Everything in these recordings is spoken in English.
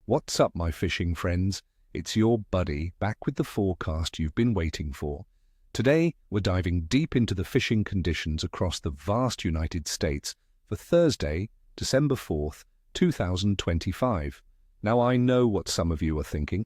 What's up, my fishing friends? It's your buddy back with the forecast you've been waiting for. Today, we're diving deep into the fishing conditions across the vast United States for Thursday, December 4th, 2025. Now, I know what some of you are thinking.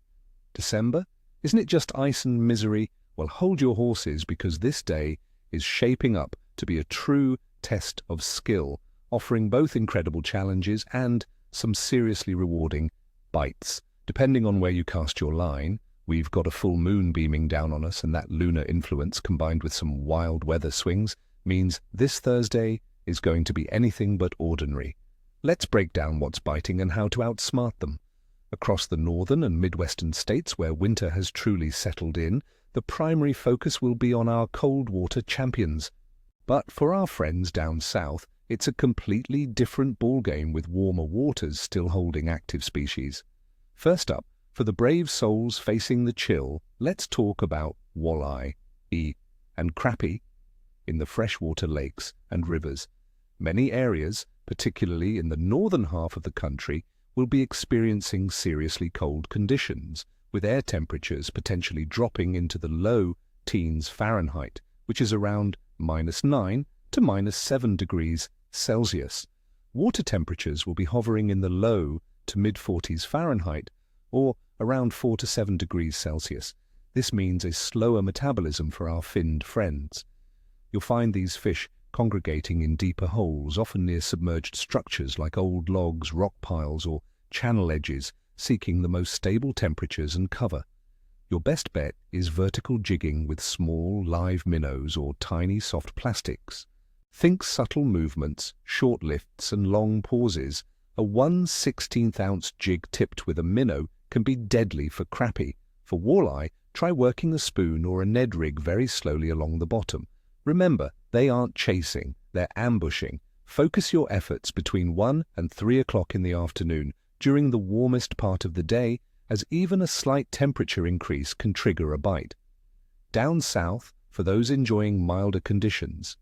December? Isn't it just ice and misery? Well, hold your horses, because this day is shaping up to be a true test of skill, offering both incredible challenges and some seriously rewarding bites. Depending on where you cast your line, we've got a full moon beaming down on us, and that lunar influence combined with some wild weather swings means this Thursday is going to be anything but ordinary. Let's break down what's biting and how to outsmart them. Across the northern and midwestern states where winter has truly settled in, the primary focus will be on our cold water champions. But for our friends down south, it's a completely different ballgame, with warmer waters still holding active species. First up, for the brave souls facing the chill, let's talk about walleye, and crappie in the freshwater lakes and rivers. Many areas, particularly in the northern half of the country, will be experiencing seriously cold conditions, with air temperatures potentially dropping into the low teens Fahrenheit, which is around -9 to -7 degrees Celsius. Water temperatures will be hovering in the low to mid-40s Fahrenheit, or around 4 to 7 degrees Celsius. This means a slower metabolism for our finned friends. You'll find these fish congregating in deeper holes, often near submerged structures like old logs, rock piles, or channel edges, seeking the most stable temperatures and cover. Your best bet is vertical jigging with small, live minnows or tiny, soft plastics. Think subtle movements, short lifts, and long pauses. A 1/16 ounce jig tipped with a minnow can be deadly for crappie. For walleye, try working a spoon or a Ned rig very slowly along the bottom. Remember, they aren't chasing, they're ambushing. Focus your efforts between 1 and 3 o'clock in the afternoon, during the warmest part of the day, as even a slight temperature increase can trigger a bite. Down south, for those enjoying milder conditions,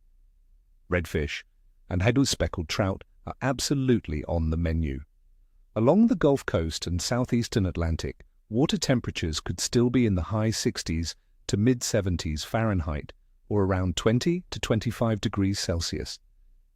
redfish and speckled trout are absolutely on the menu. Along the Gulf Coast and southeastern Atlantic, water temperatures could still be in the high 60s to mid-70s Fahrenheit, or around 20 to 25 degrees Celsius.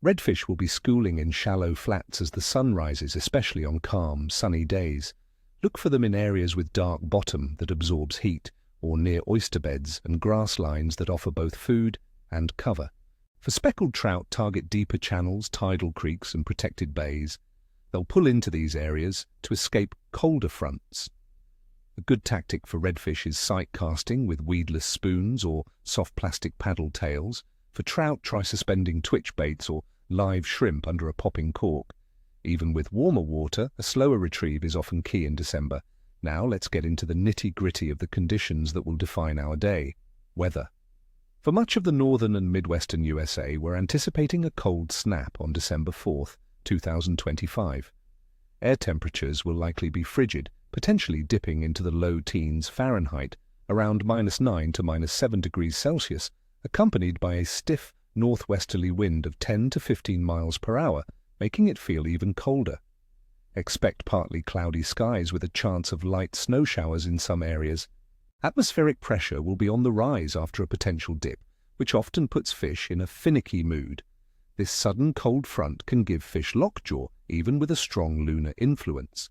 Redfish will be schooling in shallow flats as the sun rises, especially on calm, sunny days. Look for them in areas with dark bottom that absorbs heat, or near oyster beds and grass lines that offer both food and cover. For speckled trout, target deeper channels, tidal creeks, and protected bays. They'll pull into these areas to escape colder fronts. A good tactic for redfish is sight casting with weedless spoons or soft plastic paddle tails. For trout, try suspending twitch baits or live shrimp under a popping cork. Even with warmer water, a slower retrieve is often key in December. Now let's get into the nitty-gritty of the conditions that will define our day. Weather. For much of the northern and midwestern USA, we're anticipating a cold snap on December 4th, 2025. Air temperatures will likely be frigid, potentially dipping into the low teens Fahrenheit, around -9 to -7 degrees Celsius, accompanied by a stiff northwesterly wind of 10 to 15 miles per hour, making it feel even colder. Expect partly cloudy skies with a chance of light snow showers in some areas. Atmospheric pressure will be on the rise after a potential dip, which often puts fish in a finicky mood. This sudden cold front can give fish lockjaw, even with a strong lunar influence.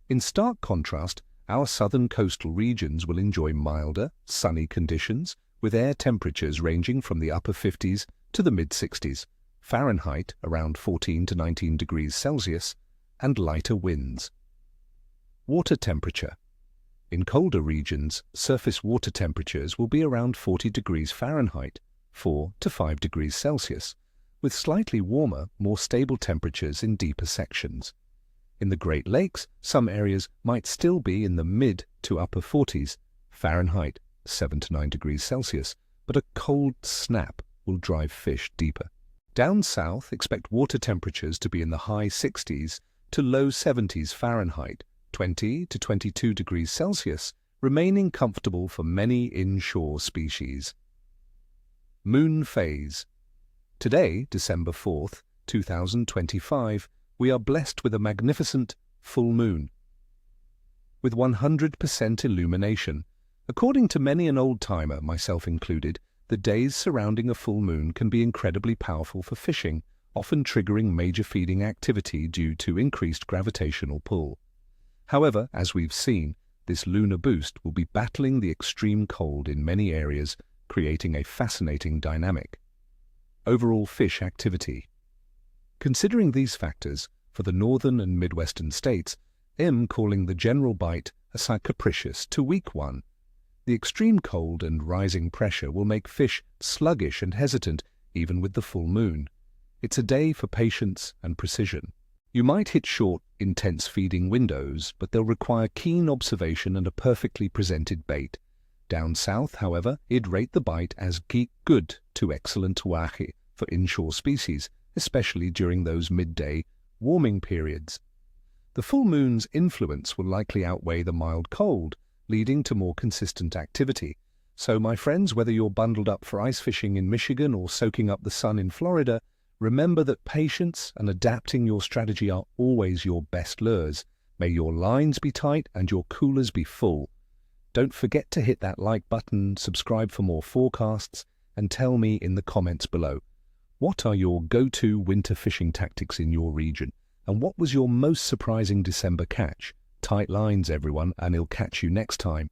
In stark contrast, our southern coastal regions will enjoy milder, sunny conditions, with air temperatures ranging from the upper 50s to the mid-60s, Fahrenheit around 14 to 19 degrees Celsius, and lighter winds. Water temperature. In colder regions, surface water temperatures will be around 40 degrees Fahrenheit, 4 to 5 degrees Celsius, with slightly warmer, more stable temperatures in deeper sections. In the Great Lakes, some areas might still be in the mid to upper 40s, Fahrenheit, 7 to 9 degrees Celsius, but a cold snap will drive fish deeper. Down south, expect water temperatures to be in the high 60s to low 70s Fahrenheit, 20 to 22 degrees Celsius, remaining comfortable for many inshore species. Moon phase. Today, December 4th, 2025, we are blessed with a magnificent full moon. with 100% illumination. According to many an old-timer, myself included, the days surrounding a full moon can be incredibly powerful for fishing, often triggering major feeding activity due to increased gravitational pull. However, as we've seen, this lunar boost will be battling the extreme cold in many areas, creating a fascinating dynamic. Overall fish activity. Considering these factors, for the northern and midwestern states, I'm calling the general bite a capricious to weak one. The extreme cold and rising pressure will make fish sluggish and hesitant even with the full moon. It's a day for patience and precision. You might hit short, intense feeding windows, but they'll require keen observation and a perfectly presented bait. Down south, however, I'd rate the bite as good to excellent wahi for inshore species, especially during those midday warming periods. The full moon's influence will likely outweigh the mild cold, leading to more consistent activity. So, my friends, whether you're bundled up for ice fishing in Michigan or soaking up the sun in Florida, remember that patience and adapting your strategy are always your best lures. May your lines be tight and your coolers be full. Don't forget to hit that like button, subscribe for more forecasts, and tell me in the comments below, what are your go-to winter fishing tactics in your region? And what was your most surprising December catch? Tight lines, everyone, and I'll catch you next time.